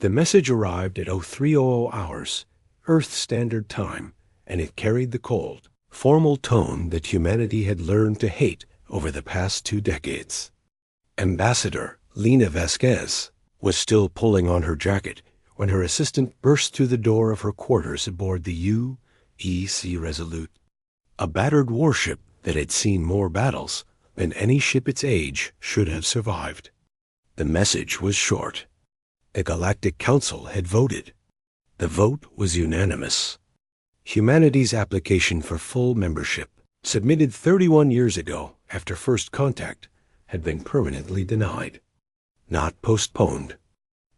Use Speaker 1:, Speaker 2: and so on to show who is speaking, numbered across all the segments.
Speaker 1: The message arrived at 0300 hours, Earth Standard Time, and it carried the cold, formal tone that humanity had learned to hate over the past 2 decades. Ambassador Lena Vasquez was still pulling on her jacket when her assistant burst through the door of her quarters aboard the UEC Resolute, a battered warship that had seen more battles than any ship its age should have survived. The message was short. The Galactic Council had voted. The vote was unanimous. Humanity's application for full membership, submitted 31 years ago after first contact, had been permanently denied. Not postponed,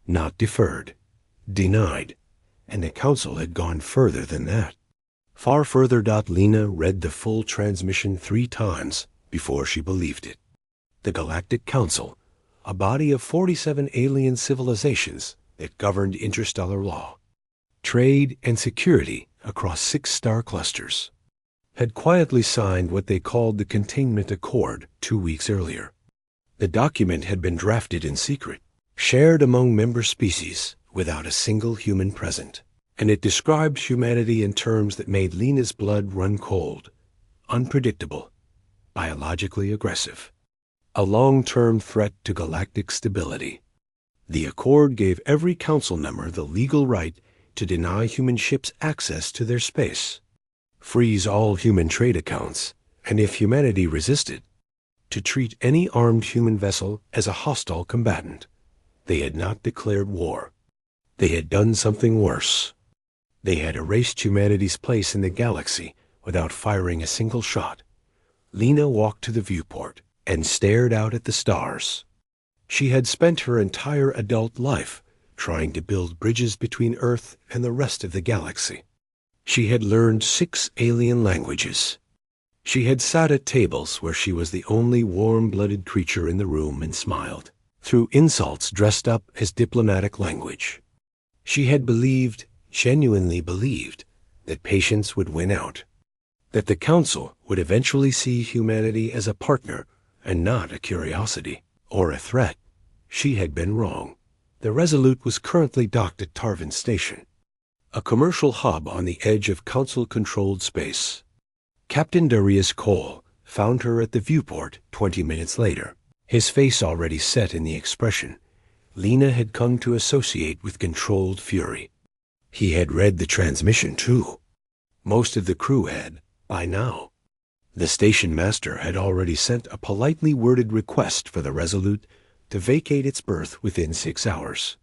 Speaker 1: not deferred, denied, and the Council had gone further than that. Far further. Lena read the full transmission 3 times before she believed it. The Galactic Council, a body of 47 alien civilizations that governed interstellar law, trade, and security across 6 star clusters, had quietly signed what they called the Containment Accord 2 weeks earlier. The document had been drafted in secret, shared among member species without a single human present, and it described humanity in terms that made Lena's blood run cold, unpredictable, biologically aggressive, a long-term threat to galactic stability. The accord gave every council member the legal right to deny human ships access to their space, freeze all human trade accounts, and if humanity resisted, to treat any armed human vessel as a hostile combatant. They had not declared war. They had done something worse. They had erased humanity's place in the galaxy without firing a single shot. Lena walked to the viewport and stared out at the stars. She had spent her entire adult life trying to build bridges between Earth and the rest of the galaxy. She had learned 6 alien languages. She had sat at tables where she was the only warm-blooded creature in the room and smiled, through insults dressed up as diplomatic language. She had believed, genuinely believed, that patience would win out, that the Council would eventually see humanity as a partner and not a curiosity or a threat. She had been wrong. The Resolute was currently docked at Tarvin Station, a commercial hub on the edge of Council-controlled space. Captain Darius Cole found her at the viewport 20 minutes later, his face already set in the expression Lena had come to associate with controlled fury. He had read the transmission, too. Most of the crew had, by now. The station master had already sent a politely worded request for the Resolute to vacate its berth within 6 hours.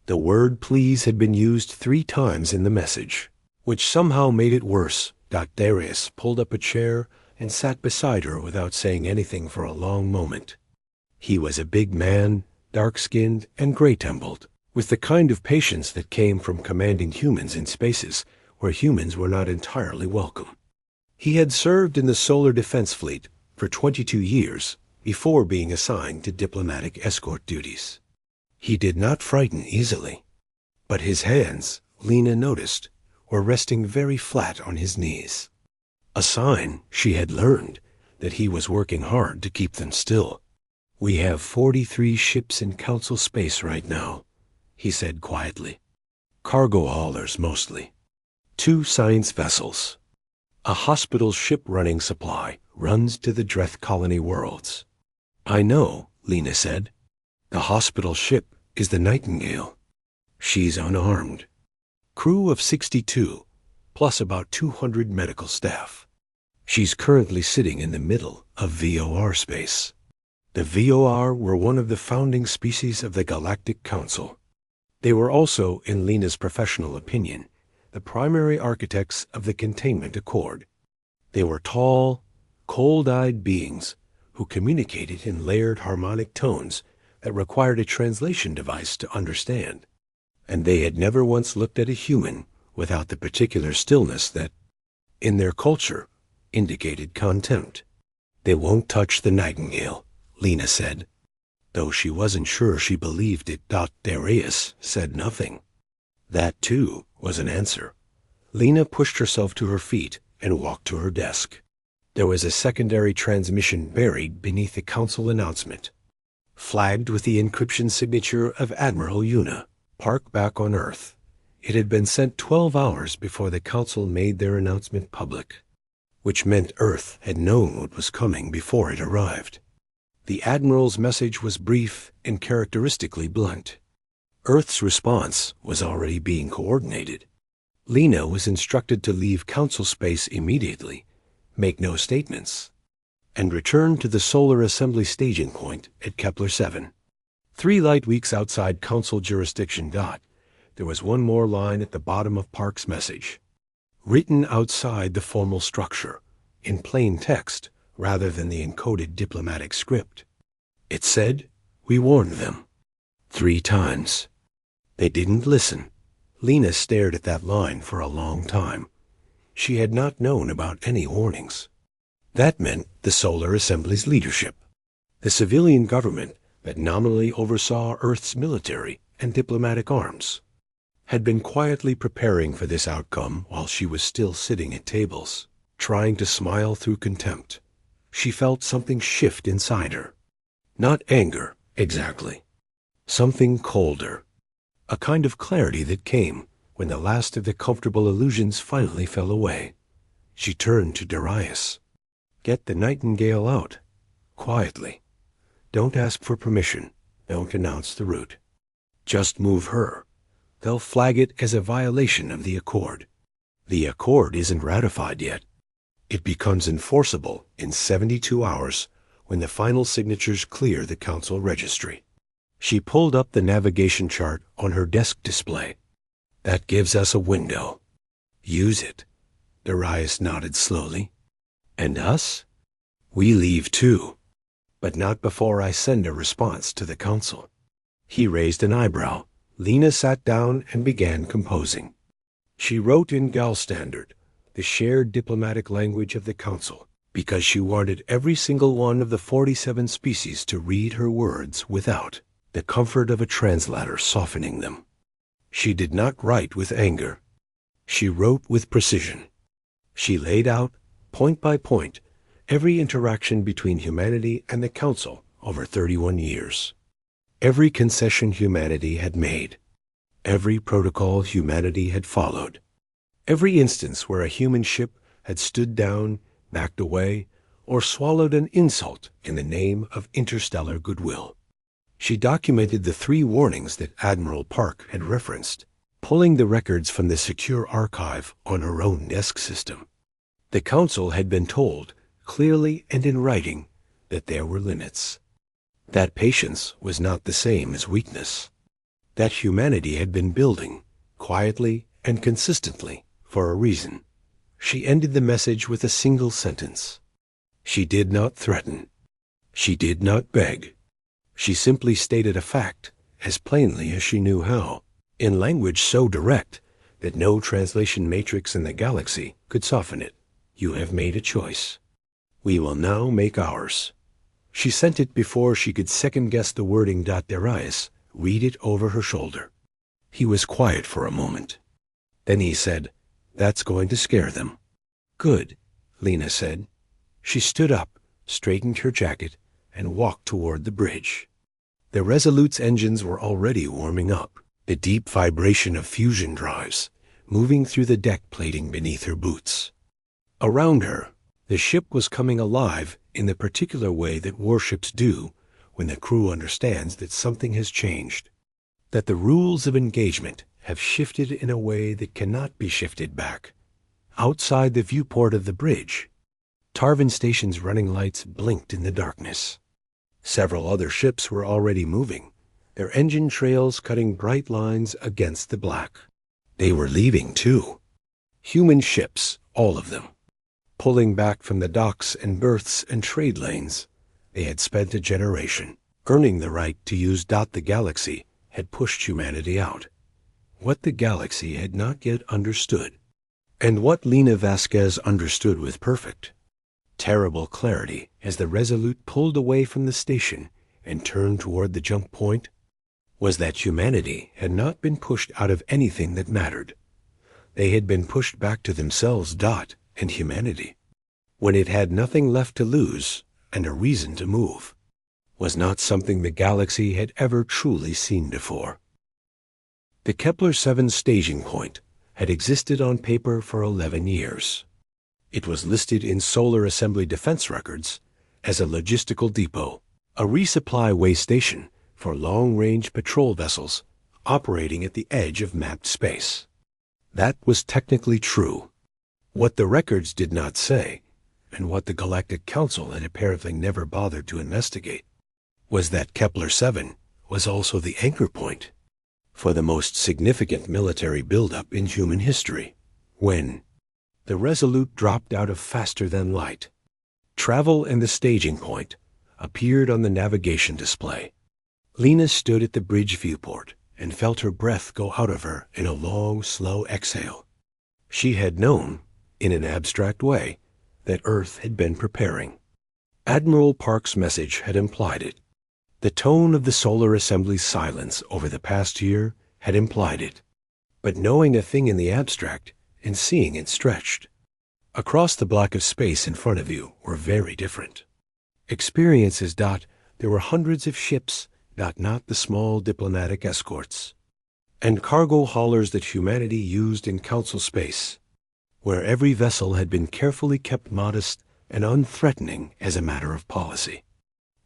Speaker 1: The word please had been used 3 times in the message, which somehow made it worse. Darius pulled up a chair and sat beside her without saying anything for a long moment. He was a big man, dark-skinned and gray-templed, with the kind of patience that came from commanding humans in spaces where humans were not entirely welcome. He had served in the Solar Defense Fleet for 22 years before being assigned to diplomatic escort duties. He did not frighten easily, but his hands, Lena noticed, were resting very flat on his knees. A sign, she had learned, that he was working hard to keep them still. "We have 43 ships in Council space right now," he said quietly. "Cargo haulers mostly. 2 science vessels. A hospital ship-running supply runs to the Dreth colony worlds." "I know," Lena said. "The hospital ship is the Nightingale. She's unarmed. Crew of 62, plus about 200 medical staff. She's currently sitting in the middle of VOR space." The VOR were one of the founding species of the Galactic Council. They were also, in Lena's professional opinion, the primary architects of the Containment Accord. They were tall, cold-eyed beings who communicated in layered harmonic tones that required a translation device to understand. And they had never once looked at a human without the particular stillness that, in their culture, indicated contempt. "They won't touch the Nightingale," Lena said, though she wasn't sure she believed it. Darius said nothing. That, too, was an answer. Lena pushed herself to her feet and walked to her desk. There was a secondary transmission buried beneath the Council announcement, flagged with the encryption signature of Admiral Yuna, Park back on Earth. It had been sent 12 hours before the Council made their announcement public, which meant Earth had known what was coming before it arrived. The Admiral's message was brief and characteristically blunt. Earth's response was already being coordinated. Lena was instructed to leave Council space immediately, make no statements, and return to the Solar Assembly staging point at Kepler 7. 3 light weeks outside Council jurisdiction. There was one more line at the bottom of Park's message, written outside the formal structure, in plain text rather than the encoded diplomatic script. It said, "We warned them." 3 times. They didn't listen. Lena stared at that line for a long time. She had not known about any warnings. That meant the Solar Assembly's leadership, the civilian government that nominally oversaw Earth's military and diplomatic arms, had been quietly preparing for this outcome while she was still sitting at tables, trying to smile through contempt. She felt something shift inside her. Not anger, exactly. Something colder. A kind of clarity that came when the last of the comfortable illusions finally fell away. She turned to Darius. "Get the Nightingale out. Quietly. Don't ask for permission. Don't announce the route. Just move her. They'll flag it as a violation of the Accord. The Accord isn't ratified yet. It becomes enforceable in 72 hours when the final signatures clear the Council registry." She pulled up the navigation chart on her desk display. "That gives us a window. Use it." Darius nodded slowly. "And us? We leave too, but not before I send a response to the Council." He raised an eyebrow. Lena sat down and began composing. She wrote in Gal Standard, the shared diplomatic language of the Council, because she wanted every single one of the 47 species to read her words without the comfort of a translator softening them. She did not write with anger. She wrote with precision. She laid out, point by point, every interaction between humanity and the Council over 31 years. Every concession humanity had made. Every protocol humanity had followed. Every instance where a human ship had stood down, backed away, or swallowed an insult in the name of interstellar goodwill. She documented the 3 warnings that Admiral Park had referenced, pulling the records from the secure archive on her own desk system. The Council had been told, clearly and in writing, that there were limits. That patience was not the same as weakness. That humanity had been building, quietly and consistently, for a reason. She ended the message with a single sentence. She did not threaten. She did not beg. She simply stated a fact, as plainly as she knew how, in language so direct that no translation matrix in the galaxy could soften it. "You have made a choice. We will now make ours." She sent it before she could second-guess the wording. Darius read it over her shoulder. He was quiet for a moment. Then he said, "That's going to scare them." "Good," Lena said. She stood up, straightened her jacket, and walked toward the bridge. The Resolute's engines were already warming up, the deep vibration of fusion drives moving through the deck plating beneath her boots. Around her, the ship was coming alive in the particular way that warships do when the crew understands that something has changed, that the rules of engagement have shifted in a way that cannot be shifted back. Outside the viewport of the bridge, Tarvin Station's running lights blinked in the darkness. Several other ships were already moving, their engine trails cutting bright lines against the black. They were leaving, too. Human ships, all of them, pulling back from the docks and berths and trade lanes. They had spent a generation, earning the right to use the galaxy had pushed humanity out. What the galaxy had not yet understood, and what Lena Vasquez understood with perfect, terrible clarity as the Resolute pulled away from the station and turned toward the jump point, was that humanity had not been pushed out of anything that mattered. They had been pushed back to themselves, and humanity, when it had nothing left to lose and a reason to move, was not something the galaxy had ever truly seen before. The Kepler-7 staging point had existed on paper for 11 years. It was listed in Solar Assembly Defense Records as a logistical depot, a resupply way station for long-range patrol vessels operating at the edge of mapped space. That was technically true. What the records did not say, and what the Galactic Council had apparently never bothered to investigate, was that Kepler-7 was also the anchor point for the most significant military buildup in human history, when the Resolute dropped out of faster than light. Travel and the staging point appeared on the navigation display. Lena stood at the bridge viewport and felt her breath go out of her in a long, slow exhale. She had known, in an abstract way, that Earth had been preparing. Admiral Park's message had implied it. The tone of the Solar Assembly's silence over the past year had implied it. But knowing a thing in the abstract and seeing it stretched across the block of space in front of you were very different. Experiences. There were hundreds of ships, not the small diplomatic escorts, and cargo haulers that humanity used in Council space, where every vessel had been carefully kept modest and unthreatening as a matter of policy.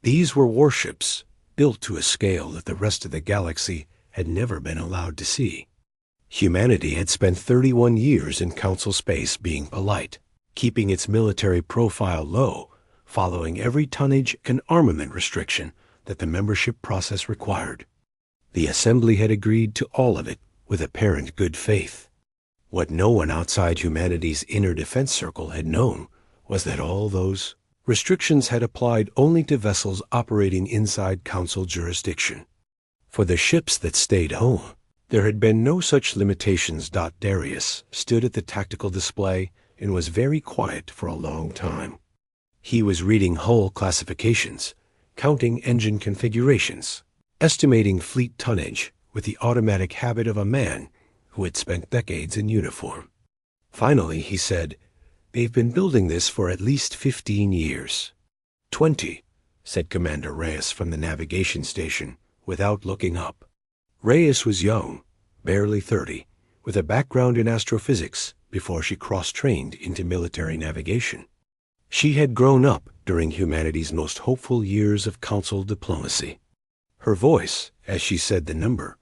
Speaker 1: These were warships built to a scale that the rest of the galaxy had never been allowed to see. Humanity had spent 31 years in Council space being polite, keeping its military profile low, following every tonnage and armament restriction that the membership process required. The Assembly had agreed to all of it with apparent good faith. What no one outside humanity's inner defense circle had known was that all those restrictions had applied only to vessels operating inside Council jurisdiction. For the ships that stayed home, there had been no such limitations. Darius stood at the tactical display and was very quiet for a long time. He was reading hull classifications, counting engine configurations, estimating fleet tonnage with the automatic habit of a man who had spent decades in uniform. Finally, he said, "They've been building this for at least 15 years. 20, said Commander Reyes from the navigation station without looking up. Reyes was young, barely 30, with a background in astrophysics before she cross-trained into military navigation. She had grown up during humanity's most hopeful years of Council diplomacy. Her voice, as she said the number,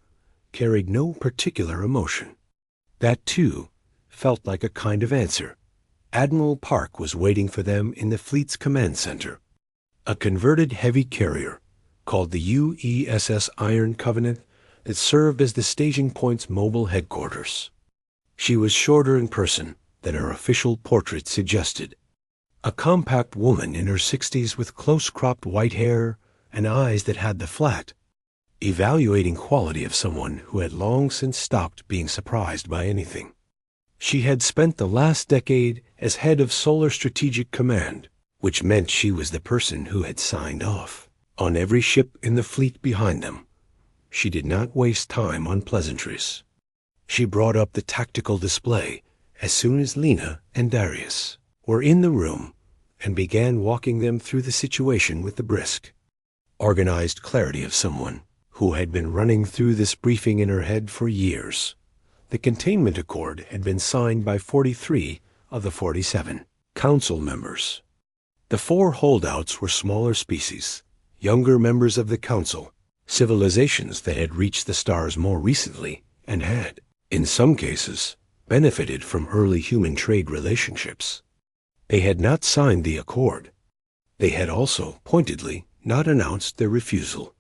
Speaker 1: carried no particular emotion. That, too, felt like a kind of answer. Admiral Park was waiting for them in the fleet's command center, a converted heavy carrier called the UESS Iron Covenant that served as the staging point's mobile headquarters. She was shorter in person than her official portrait suggested. A compact woman in her 60s with close-cropped white hair and eyes that had the flat, evaluating quality of someone who had long since stopped being surprised by anything. She had spent the last decade as head of Solar Strategic Command, which meant she was the person who had signed off on every ship in the fleet behind them. She did not waste time on pleasantries. She brought up the tactical display as soon as Lena and Darius were in the room and began walking them through the situation with the brisk, organized clarity of someone who had been running through this briefing in her head for years. The containment accord had been signed by 43 of the 47 council members. The 4 holdouts were smaller species, younger members of the council, civilizations that had reached the stars more recently and had, in some cases, benefited from early human trade relationships. They had not signed the accord. They had also, pointedly, not announced their refusal.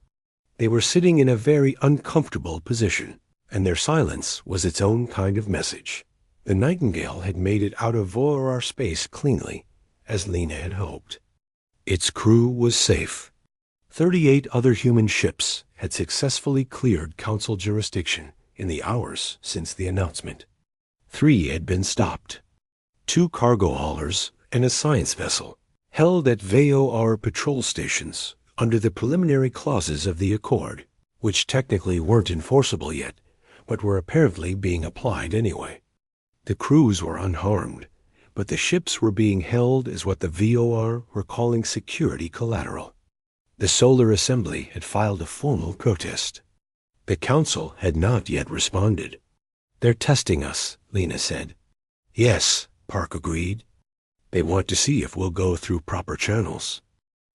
Speaker 1: They were sitting in a very uncomfortable position, and their silence was its own kind of message. The Nightingale had made it out of Vorar space cleanly, as Lena had hoped. Its crew was safe. 38 other human ships had successfully cleared Council jurisdiction in the hours since the announcement. 3 had been stopped. 2 cargo haulers and a science vessel held at VOR patrol stations under the preliminary clauses of the accord, which technically weren't enforceable yet, but were apparently being applied anyway. The crews were unharmed, but the ships were being held as what the VOR were calling security collateral. The Solar Assembly had filed a formal protest. The council had not yet responded. "They're testing us," Lena said. "Yes," Park agreed. "They want to see if we'll go through proper channels.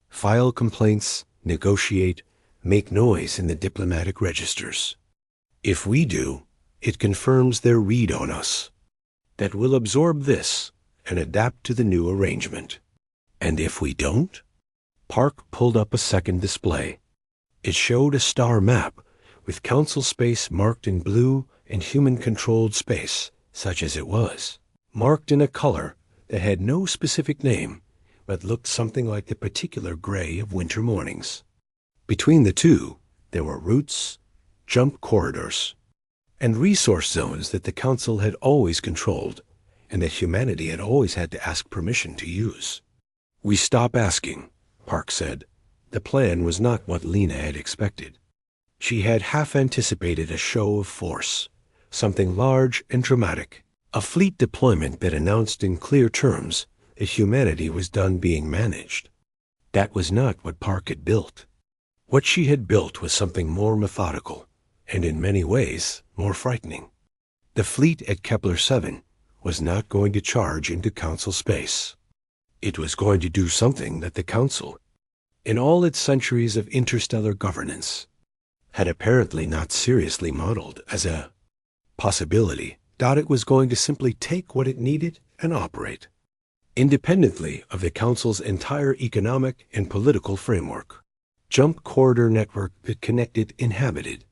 Speaker 1: File complaints, negotiate, make noise in the diplomatic registers. If we do, it confirms their read on us, that we'll absorb this and adapt to the new arrangement. And if we don't?" Park pulled up a second display. It showed a star map with council space marked in blue and human-controlled space, such as it was, marked in a color that had no specific name, but looked something like the particular gray of winter mornings. Between the two, there were routes, jump corridors, and resource zones that the council had always controlled and that humanity had always had to ask permission to use. "We stop asking," Park said. The plan was not what Lena had expected. She had half anticipated a show of force, something large and dramatic, a fleet deployment that announced in clear terms that humanity was done being managed. That was not what Park had built. What she had built was something more methodical, and in many ways more frightening. The fleet at Kepler 7 was not going to charge into council space. It was going to do something that the council, in all its centuries of interstellar governance, had apparently not seriously modeled as a possibility. It was going to simply take what it needed and operate, independently of the council's entire economic and political framework. Jump corridor network that connected inhabited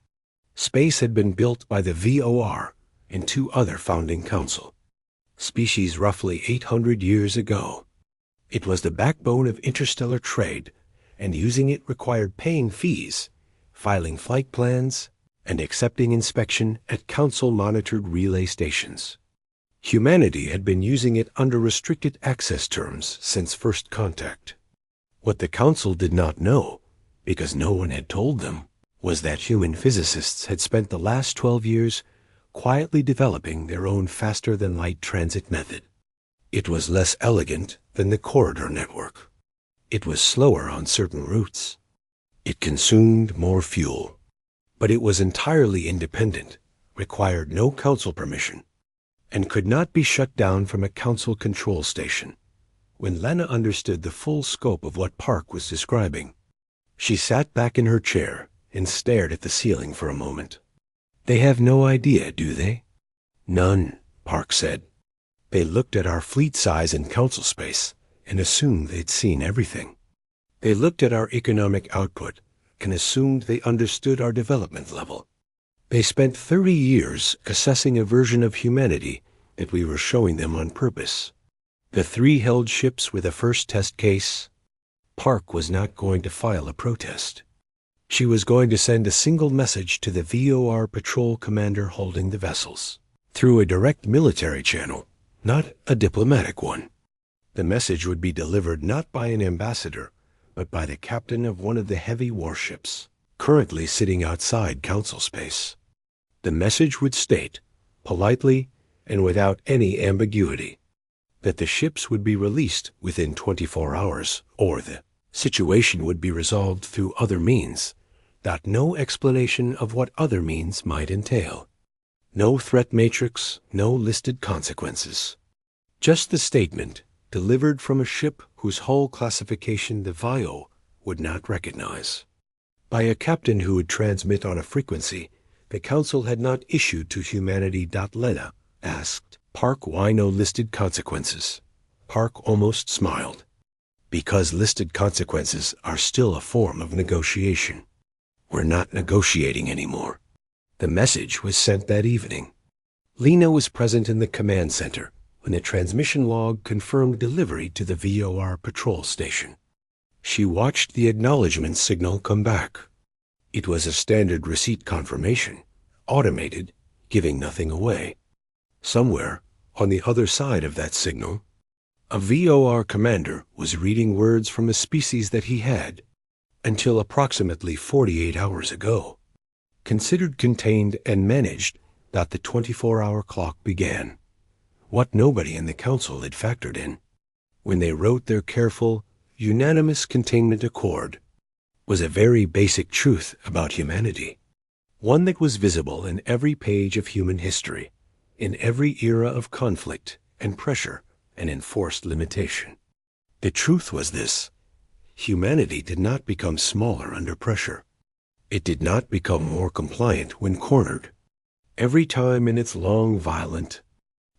Speaker 1: space had been built by the VOR and two other founding council species roughly 800 years ago. It was the backbone of interstellar trade, and using it required paying fees, filing flight plans, and accepting inspection at council-monitored relay stations. Humanity had been using it under restricted access terms since first contact. What the council did not know, because no one had told them, was that human physicists had spent the last 12 years quietly developing their own faster-than-light transit method. It was less elegant than the corridor network. It was slower on certain routes. It consumed more fuel. But it was entirely independent, required no council permission, and could not be shut down from a council control station. When Lena understood the full scope of what Park was describing, she sat back in her chair and stared at the ceiling for a moment. "They have no idea, do they?" "None," Park said. "They looked at our fleet size and council space and assumed they'd seen everything. They looked at our economic output and assumed they understood our development level. They spent 30 years assessing a version of humanity that we were showing them on purpose. The 3 held ships were the first test case." Park was not going to file a protest. She was going to send a single message to the VOR patrol commander holding the vessels, through a direct military channel, not a diplomatic one. The message would be delivered not by an ambassador, but by the captain of one of the heavy warships, currently sitting outside council space. The message would state, politely and without any ambiguity, that the ships would be released within 24 hours, or the situation would be resolved through other means. No explanation of what other means might entail. No threat matrix, no listed consequences. Just the statement, delivered from a ship whose hull classification the VIO would not recognize, by a captain who would transmit on a frequency the council had not issued to humanity. Lena asked Park why no listed consequences. Park almost smiled. "Because listed consequences are still a form of negotiation. We're not negotiating anymore." The message was sent that evening. Lena was present in the command center when the transmission log confirmed delivery to the VOR patrol station. She watched the acknowledgement signal come back. It was a standard receipt confirmation, automated, giving nothing away. Somewhere, on the other side of that signal, a VOR commander was reading words from a species that he had, until approximately 48 hours ago, considered contained and managed. The 24-hour clock began. What nobody in the council had factored in, when they wrote their careful, unanimous containment accord, was a very basic truth about humanity. one that was visible in every page of human history, in every era of conflict and pressure and enforced limitation. The truth was this: humanity did not become smaller under pressure. It did not become more compliant when cornered. Every time in its long, violent,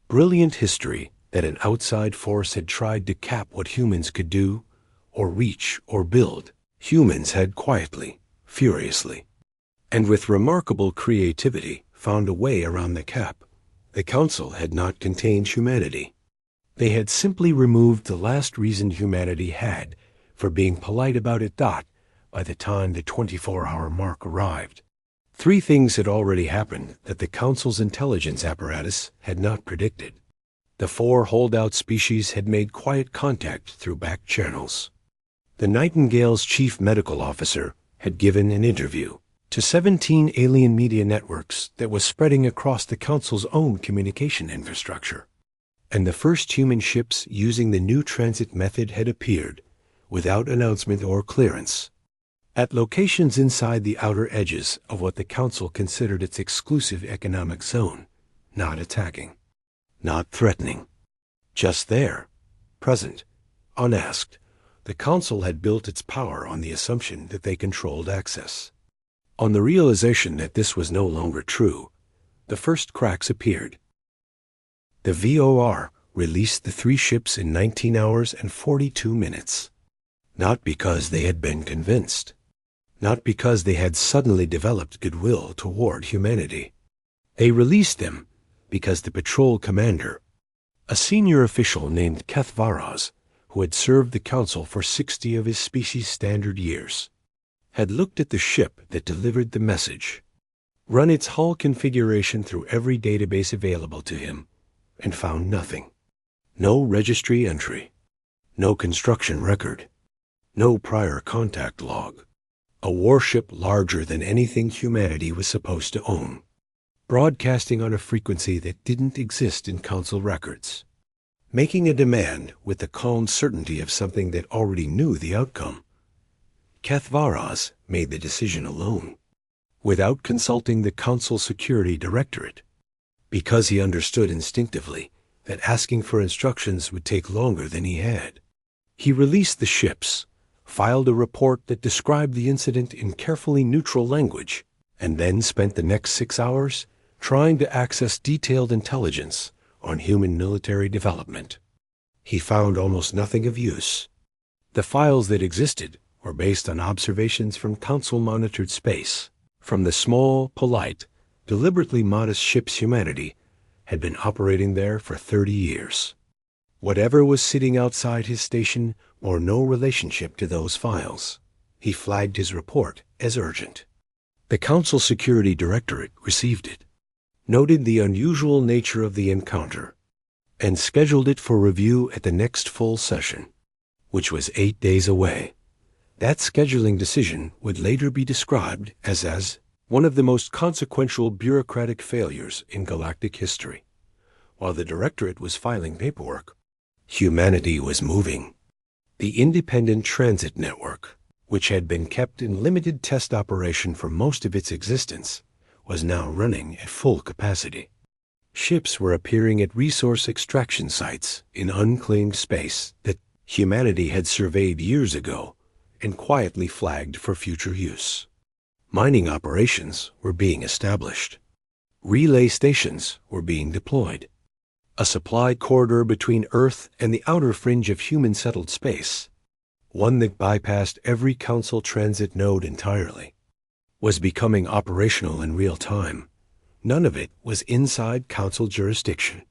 Speaker 1: brilliant history that an outside force had tried to cap what humans could do, or reach, or build, humans had quietly, furiously, and with remarkable creativity found a way around the cap. The Council had not contained humanity. They had simply removed the last reason humanity had for being polite about it. By the time the 24-hour mark arrived, 3 things had already happened that the Council's intelligence apparatus had not predicted. The 4 holdout species had made quiet contact through back channels. The Nightingale's chief medical officer had given an interview to 17 alien media networks that was spreading across the Council's own communication infrastructure. And the first human ships using the new transit method had appeared, without announcement or clearance, at locations inside the outer edges of what the Council considered its exclusive economic zone, not attacking, not threatening. Just there, present, unasked, the Council had built its power on the assumption that they controlled access. On the realization that this was no longer true, the first cracks appeared. The VOR released the 3 ships in 19 hours and 42 minutes. Not because they had been convinced. Not because they had suddenly developed goodwill toward humanity. They released them because the patrol commander, a senior official named Kethvaraz, who had served the Council for 60 of his species' standard years, had looked at the ship that delivered the message, run its hull configuration through every database available to him, and found nothing. No registry entry, no construction record, no prior contact log. A warship larger than anything humanity was supposed to own, broadcasting on a frequency that didn't exist in Council records, making a demand with the calm certainty of something that already knew the outcome. Kethvaraz made the decision alone, without consulting the Council Security Directorate, because he understood instinctively that asking for instructions would take longer than he had. He released the ships, filed a report that described the incident in carefully neutral language, and then spent the next 6 hours trying to access detailed intelligence on human military development. He found almost nothing of use. The files that existed were based on observations from Council-monitored space, from the small, polite, deliberately modest ships humanity had been operating there for 30 years. Whatever was sitting outside his station bore no relationship to those files. He flagged his report as urgent. The Council Security Directorate received it, noted the unusual nature of the encounter, and scheduled it for review at the next full session, which was 8 days away. That scheduling decision would later be described as one of the most consequential bureaucratic failures in galactic history. While the Directorate was filing paperwork, humanity was moving. The Independent Transit Network, which had been kept in limited test operation for most of its existence, was now running at full capacity. Ships were appearing at resource extraction sites in unclaimed space that humanity had surveyed years ago and quietly flagged for future use. Mining operations were being established. Relay stations were being deployed. A supply corridor between Earth and the outer fringe of human-settled space, one that bypassed every Council transit node entirely, was becoming operational in real time. None of it was inside Council jurisdiction.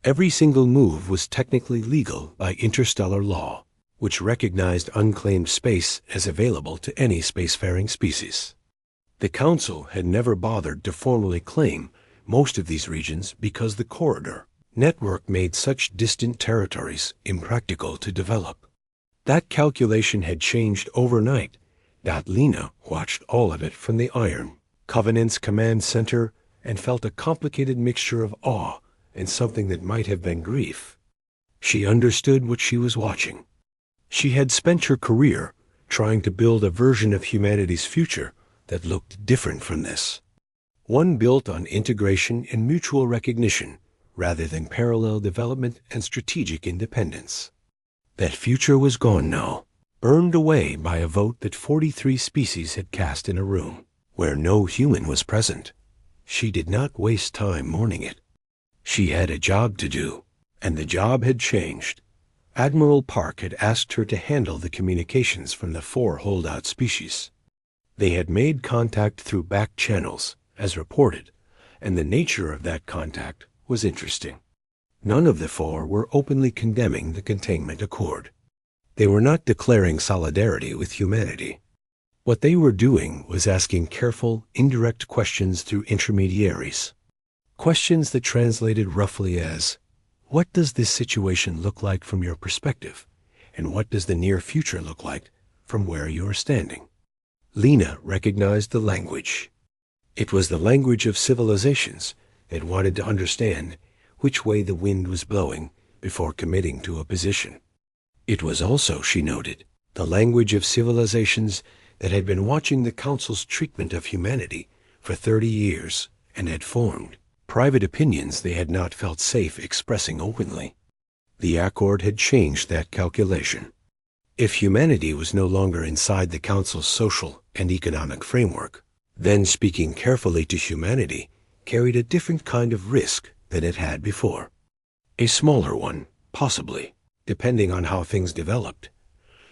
Speaker 1: Every single move was technically legal by interstellar law, which recognized unclaimed space as available to any spacefaring species. The Council had never bothered to formally claim most of these regions because the corridor network made such distant territories impractical to develop. That calculation had changed overnight. Lena watched all of it from the Iron Covenant's command center and felt a complicated mixture of awe and something that might have been grief. She understood what she was watching. She had spent her career trying to build a version of humanity's future that looked different from this. one built on integration and mutual recognition rather than parallel development and strategic independence. That future was gone now, burned away by a vote that 43 species had cast in a room where no human was present. She did not waste time mourning it. She had a job to do, and the job had changed. Admiral Park had asked her to handle the communications from the 4 holdout species. They had made contact through back channels, as reported, and the nature of that contact was interesting. None of the 4 were openly condemning the containment accord. They were not declaring solidarity with humanity. What they were doing was asking careful, indirect questions through intermediaries. Questions that translated roughly as, what does this situation look like from your perspective? And what does the near future look like from where you are standing? Lena recognized the language. It was the language of civilizations that wanted to understand which way the wind was blowing before committing to a position. It was also, she noted, the language of civilizations that had been watching the Council's treatment of humanity for 30 years and had formed private opinions they had not felt safe expressing openly. The accord had changed that calculation. If humanity was no longer inside the Council's social and economic framework, then speaking carefully to humanity carried a different kind of risk than it had before. A smaller one, possibly, depending on how things developed.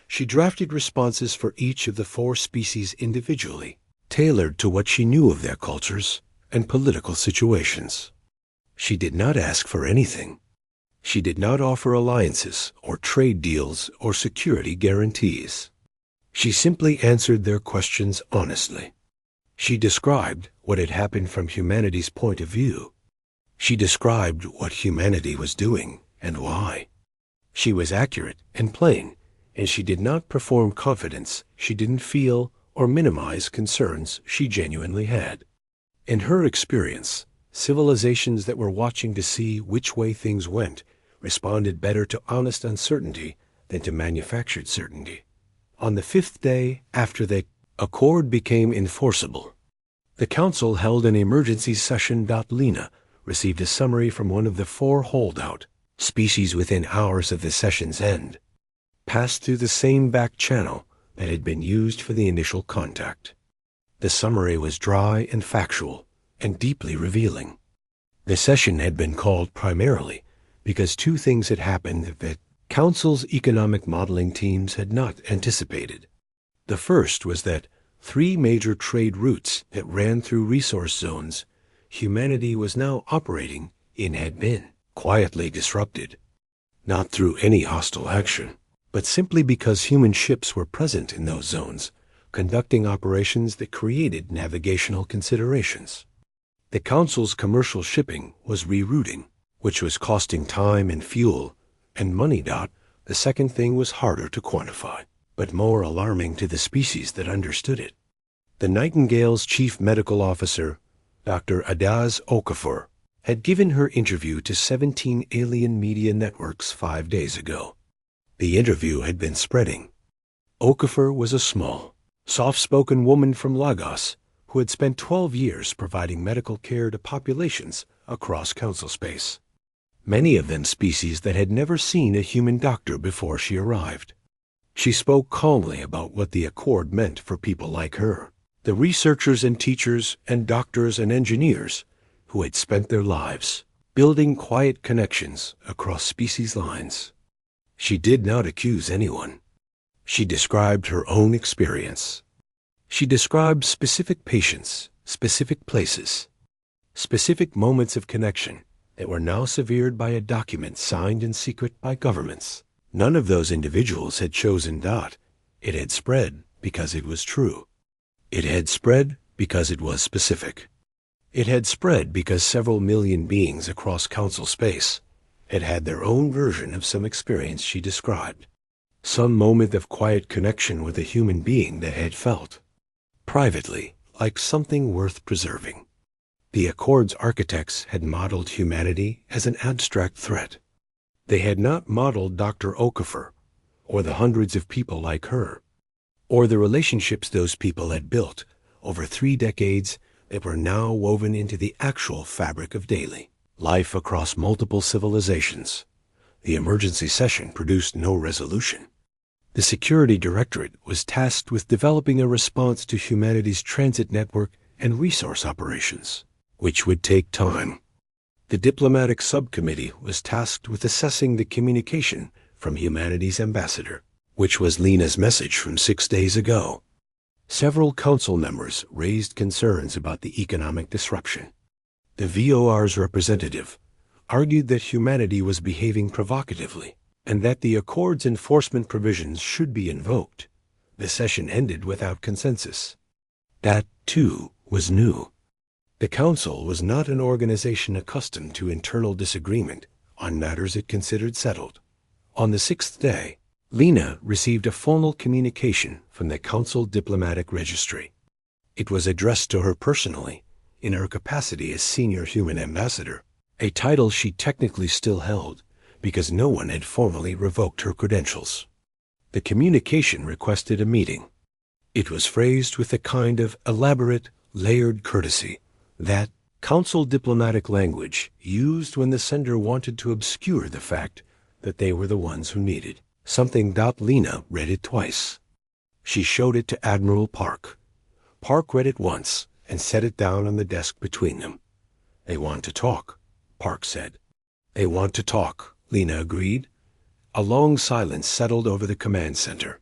Speaker 1: She drafted responses for each of the 4 species individually, tailored to what she knew of their cultures and political situations. She did not ask for anything. She did not offer alliances or trade deals or security guarantees. She simply answered their questions honestly. She described what had happened from humanity's point of view. She described what humanity was doing and why. She was accurate and plain, and she did not perform confidence she didn't feel or minimize concerns she genuinely had. In her experience, civilizations that were watching to see which way things went responded better to honest uncertainty than to manufactured certainty. On the 5th day after the accord became enforceable, the Council held an emergency session. Lena received a summary from one of the 4 holdout species within hours of the session's end, passed through the same back channel that had been used for the initial contact. The summary was dry and factual and deeply revealing. The session had been called primarily because 2 things had happened that Council's economic modeling teams had not anticipated. The first was that 3 major trade routes that ran through resource zones humanity was now operating in had been quietly disrupted, not through any hostile action, but simply because human ships were present in those zones, conducting operations that created navigational considerations. The Council's commercial shipping was rerouting, which was costing time and fuel and money. The second thing was harder to quantify, but more alarming to the species that understood it. The Nightingale's chief medical officer, Dr. Adaz Okafor, had given her interview to 17 alien media networks 5 days ago. The interview had been spreading. Okafor was a small, soft-spoken woman from Lagos who had spent 12 years providing medical care to populations across Council space, many of them species that had never seen a human doctor before she arrived. She spoke calmly about what the accord meant for people like her, the researchers and teachers and doctors and engineers who had spent their lives building quiet connections across species lines. She did not accuse anyone. She described her own experience. She described specific patients, specific places, specific moments of connection that were now severed by a document signed in secret by governments. None of those individuals had chosen Dot. It had spread because it was true. It had spread because it was specific. It had spread because several million beings across Council space had had their own version of some experience she described, some moment of quiet connection with a human being that had felt, privately, like something worth preserving. The Accord's architects had modeled humanity as an abstract threat. They had not modeled Dr. Okafor, or the hundreds of people like her, or the relationships those people had built over 3 decades that were now woven into the actual fabric of daily life across multiple civilizations. The emergency session produced no resolution. The Security Directorate was tasked with developing a response to humanity's transit network and resource operations, which would take time. The Diplomatic Subcommittee was tasked with assessing the communication from humanity's ambassador, which was Lena's message from 6 days ago. Several council members raised concerns about the economic disruption. The VOR's representative argued that humanity was behaving provocatively and that the Accord's enforcement provisions should be invoked. The session ended without consensus. That, too, was new. The Council was not an organization accustomed to internal disagreement on matters it considered settled. On the 6th day, Lena received a formal communication from the Council Diplomatic Registry. It was addressed to her personally, in her capacity as Senior Human Ambassador, a title she technically still held because no one had formally revoked her credentials. The communication requested a meeting. It was phrased with a kind of elaborate, layered courtesy that Council diplomatic language used when the sender wanted to obscure the fact that they were the ones who needed something. Lena read it twice. She showed it to Admiral Park. Park read it once and set it down on the desk between them. "They want to talk," Park said. "They want to talk," Lena agreed. A long silence settled over the command center.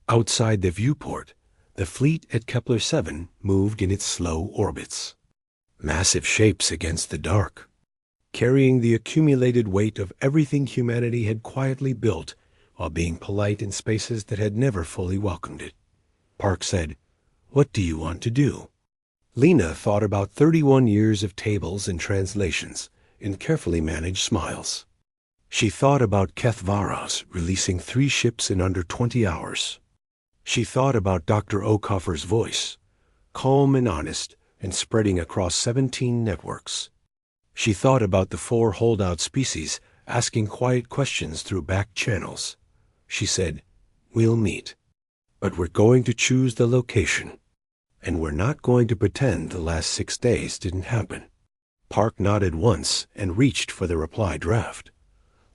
Speaker 1: Outside the viewport, the fleet at Kepler 7 moved in its slow orbits. Massive shapes against the dark, carrying the accumulated weight of everything humanity had quietly built while being polite in spaces that had never fully welcomed it. Park said, "What do you want to do?" Lena thought about 31 years of tables and translations in carefully managed smiles. She thought about Keth Varos releasing 3 ships in under 20 hours. She thought about Dr. Okoffer's voice, calm and honest, and spreading across 17 networks. She thought about the 4 holdout species asking quiet questions through back channels. She said, "We'll meet, but we're going to choose the location, and we're not going to pretend the last 6 days didn't happen." Park nodded once and reached for the reply draft.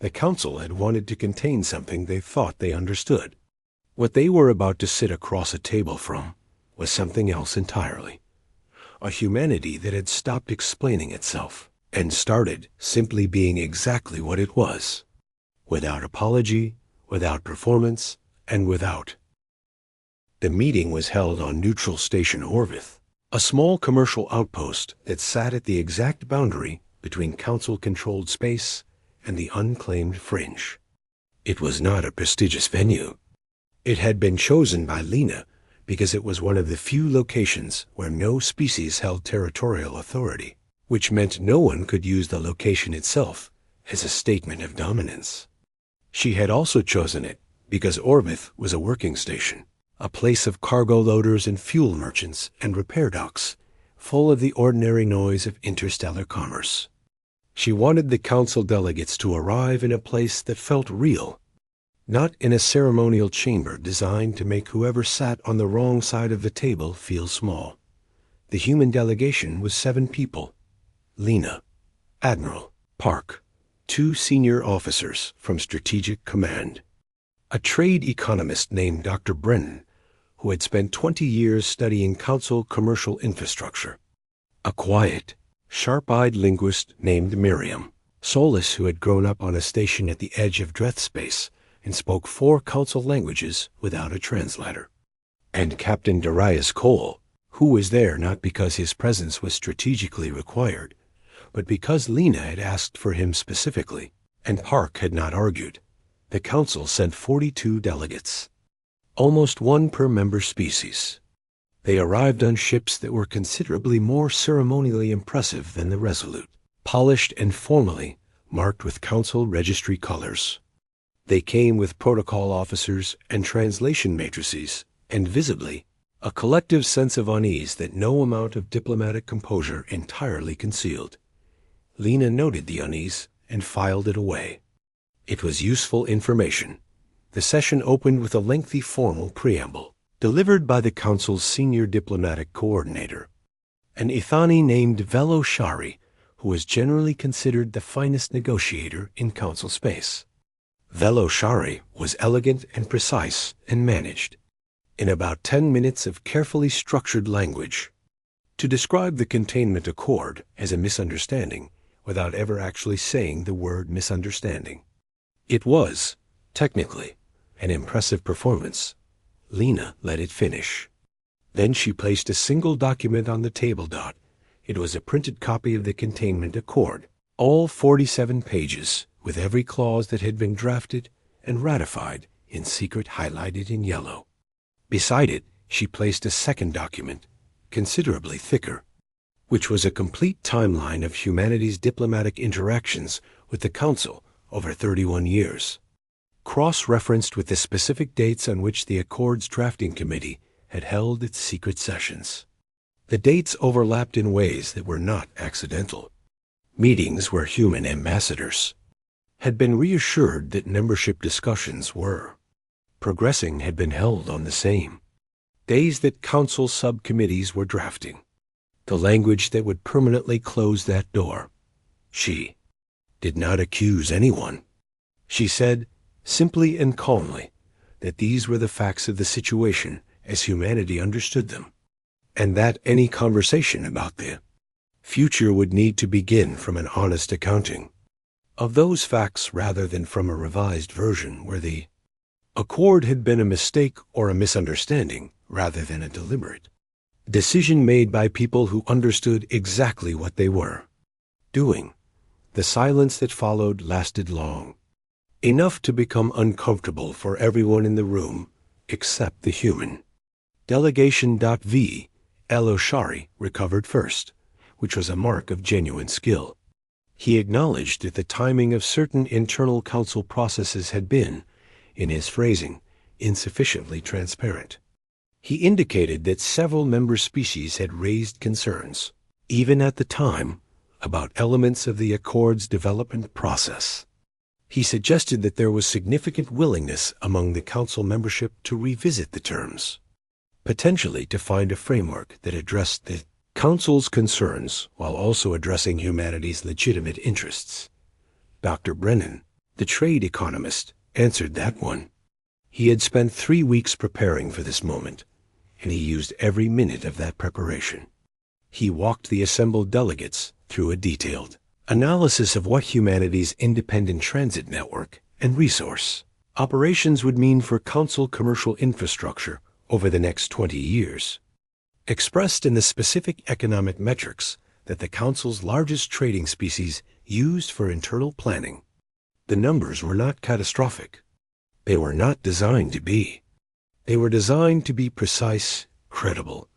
Speaker 1: The Council had wanted to contain something they thought they understood. What they were about to sit across a table from was something else entirely. A humanity that had stopped explaining itself and started simply being exactly what it was, without apology, without performance, and without. The meeting was held on Neutral Station Orvith, a small commercial outpost that sat at the exact boundary between Council-controlled space and the unclaimed fringe. It was not a prestigious venue. It had been chosen by Lena because it was one of the few locations where no species held territorial authority, which meant no one could use the location itself as a statement of dominance. She had also chosen it because Orvith was a working station, a place of cargo loaders and fuel merchants and repair docks, full of the ordinary noise of interstellar commerce. She wanted the Council delegates to arrive in a place that felt real, not in a ceremonial chamber designed to make whoever sat on the wrong side of the table feel small. The human delegation was 7 people: Lena, Admiral Park, 2 senior officers from Strategic Command, a trade economist named Dr. Brennan, who had spent 20 years studying Council commercial infrastructure, a quiet, sharp-eyed linguist named Miriam Solis, who had grown up on a station at the edge of Dreth space and spoke 4 Council languages without a translator, and Captain Darius Cole, who was there not because his presence was strategically required, but because Lena had asked for him specifically, and Park had not argued. The Council sent 42 delegates, almost 1 per member species. They arrived on ships that were considerably more ceremonially impressive than the Resolute, polished and formally marked with Council registry colors. They came with protocol officers and translation matrices, and visibly, a collective sense of unease that no amount of diplomatic composure entirely concealed. Lena noted the unease and filed it away. It was useful information. The session opened with a lengthy formal preamble, delivered by the Council's senior diplomatic coordinator. an Ithani named Velo Shari, who was generally considered the finest negotiator in council space. Velo Shari was elegant and precise and managed in about 10 minutes of carefully structured language to describe the containment accord as a misunderstanding without ever actually saying the word misunderstanding. It was, technically, an impressive performance. Lena let it finish. Then she placed a single document on the table. It was a printed copy of the containment accord, all 47 pages, with every clause that had been drafted and ratified in secret highlighted in yellow. Beside it, she placed a second document, considerably thicker, which was a complete timeline of humanity's diplomatic interactions with the Council over 31 years, cross-referenced with the specific dates on which the Accord's drafting committee had held its secret sessions. The dates overlapped in ways that were not accidental. Meetings where human ambassadors had been reassured that membership discussions were progressing had been held on the same days that council subcommittees were drafting the language that would permanently close that door. She did not accuse anyone. She said, simply and calmly, that these were the facts of the situation as humanity understood them, and that any conversation about the future would need to begin from an honest accounting of those facts rather than from a revised version where the accord had been a mistake or a misunderstanding rather than a deliberate decision made by people who understood exactly what they were doing. The silence that followed lasted long, enough to become uncomfortable for everyone in the room except the human. Delegation V. Eloshari recovered first, which was a mark of genuine skill. He acknowledged that the timing of certain internal council processes had been, in his phrasing, insufficiently transparent. He indicated that several member species had raised concerns, even at the time, about elements of the Accord's development process. He suggested that there was significant willingness among the council membership to revisit the terms, potentially to find a framework that addressed the council's concerns while also addressing humanity's legitimate interests. Dr. Brennan, the trade economist, answered that one. He had spent 3 weeks preparing for this moment, and he used every minute of that preparation. He walked the assembled delegates through a detailed analysis of what humanity's independent transit network and resource operations would mean for council commercial infrastructure over the next 20 years, expressed in the specific economic metrics that the council's largest trading species used for internal planning. The numbers were not catastrophic. They were not designed to be. They were designed to be precise, credible,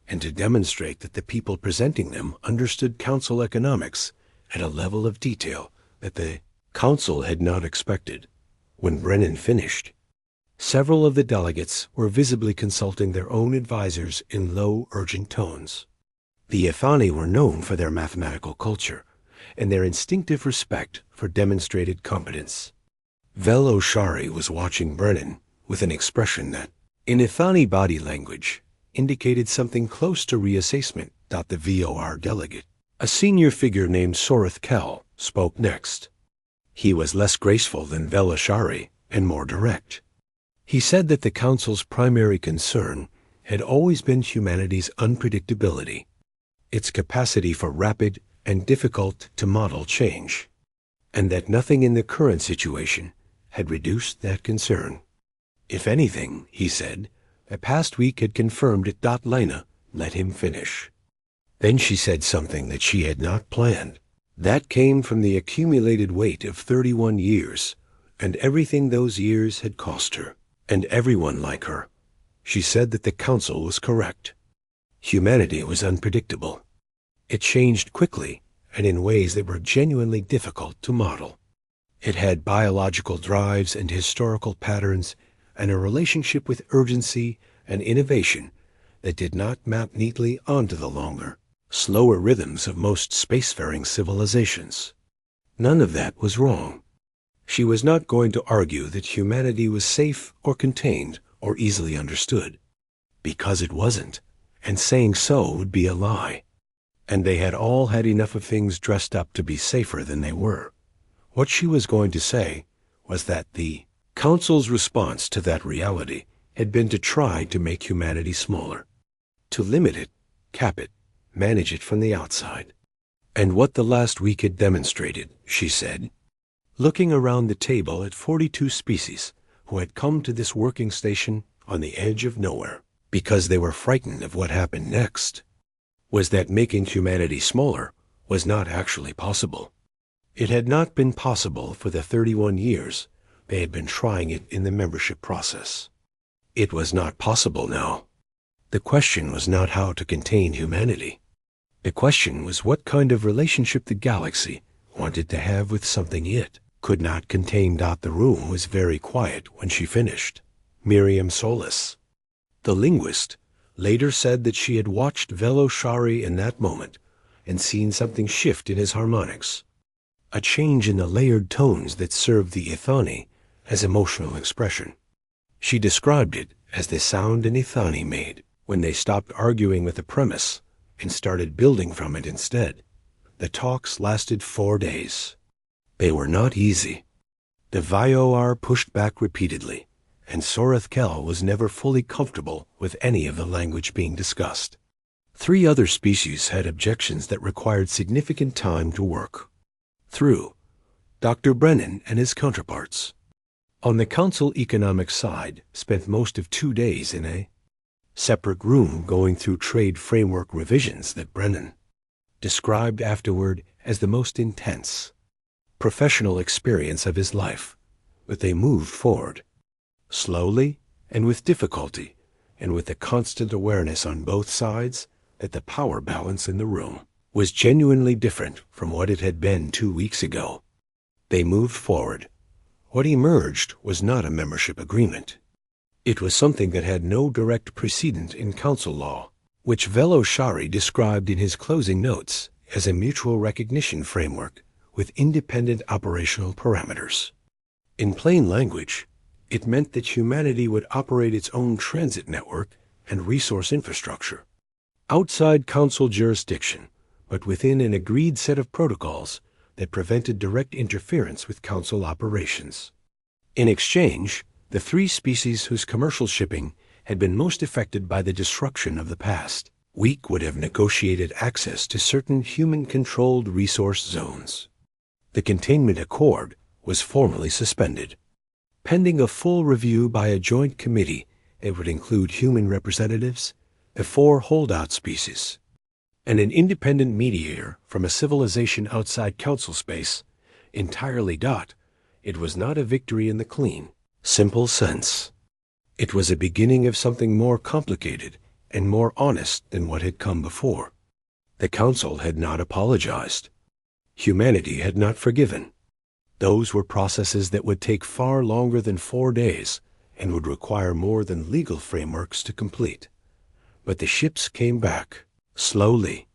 Speaker 1: and to demonstrate that the people presenting them understood council economics at a level of detail that the council had not expected. When Brennan finished, several of the delegates were visibly consulting their own advisors in low, urgent tones. The Ithani were known for their mathematical culture and their instinctive respect for demonstrated competence. Velo Shari was watching Brennan with an expression that, in Ithani body language, indicated something close to reassessment. The VOR delegate, a senior figure named Sorith Kel, spoke next. He was less graceful than Velo Shari and more direct. He said that the council's primary concern had always been humanity's unpredictability, its capacity for rapid and difficult-to-model change, and that nothing in the current situation had reduced that concern. If anything, he said, the past week had confirmed it. Lena let him finish. Then she said something that she had not planned. That came from the accumulated weight of 31 years, and everything those years had cost her, and everyone like her. She said that the council was correct. Humanity was unpredictable. It changed quickly and in ways that were genuinely difficult to model. It had biological drives and historical patterns and a relationship with urgency and innovation that did not map neatly onto the longer, slower rhythms of most spacefaring civilizations. None of that was wrong. She was not going to argue that humanity was safe or contained or easily understood, because it wasn't, and saying so would be a lie. and they had all had enough of things dressed up to be safer than they were. What she was going to say was that the Council's response to that reality had been to try to make humanity smaller, to limit it, cap it, manage it from the outside. And what the last week had demonstrated, she said, looking around the table at 42 species who had come to this working station on the edge of nowhere because they were frightened of what happened next, was that making humanity smaller was not actually possible. It had not been possible for the 31 years they had been trying it in the membership process. It was not possible now. The question was not how to contain humanity. The question was what kind of relationship the galaxy wanted to have with something it could not contain. The room was very quiet when she finished. Miriam Solis, the linguist, later said that she had watched Velo Shari in that moment and seen something shift in his harmonics, a change in the layered tones that served the Ithani as emotional expression. She described it as the sound an Ithani made when they stopped arguing with the premise and started building from it instead. The talks lasted 4 days. They were not easy. The Vioar pushed back repeatedly, and Sorath Kel was never fully comfortable with any of the language being discussed. 3 other species had objections that required significant time to work through. Dr. Brennan and his counterparts on the Council economic side spent most of 2 days in a separate room going through trade framework revisions that Brennan described afterward as the most intense professional experience of his life. But they moved forward, slowly and with difficulty, and with the constant awareness on both sides that the power balance in the room was genuinely different from what it had been 2 weeks ago. They moved forward. What emerged was not a membership agreement. It was something that had no direct precedent in council law, which Velo Shari described in his closing notes as a mutual recognition framework with independent operational parameters. In plain language, it meant that humanity would operate its own transit network and resource infrastructure outside council jurisdiction, but within an agreed set of protocols that prevented direct interference with council operations. In exchange, the 3 species whose commercial shipping had been most affected by the disruption of the past week would have negotiated access to certain human-controlled resource zones. The containment accord was formally suspended, pending a full review by a joint committee that would include human representatives, the 4 holdout species, and an independent mediator from a civilization outside council space. Entirely. It was not a victory in the clean, simple sense. It was a beginning of something more complicated and more honest than what had come before. The council had not apologized. Humanity had not forgiven. Those were processes that would take far longer than 4 days and would require more than legal frameworks to complete. But the ships came back, slowly.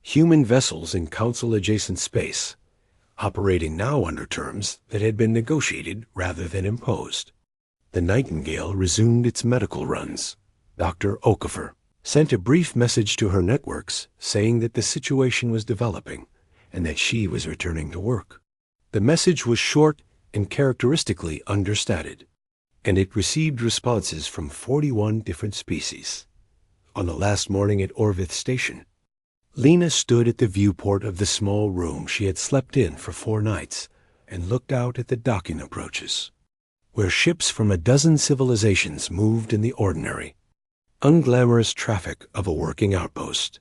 Speaker 1: Human vessels in council-adjacent space, operating now under terms that had been negotiated rather than imposed. The Nightingale resumed its medical runs. Dr. Okafor sent a brief message to her networks saying that the situation was developing and that she was returning to work. The message was short and characteristically understated, and it received responses from 41 different species. On the last morning at Orvith Station, Lena stood at the viewport of the small room she had slept in for 4 nights and looked out at the docking approaches, where ships from a dozen civilizations moved in the ordinary, unglamorous traffic of a working outpost.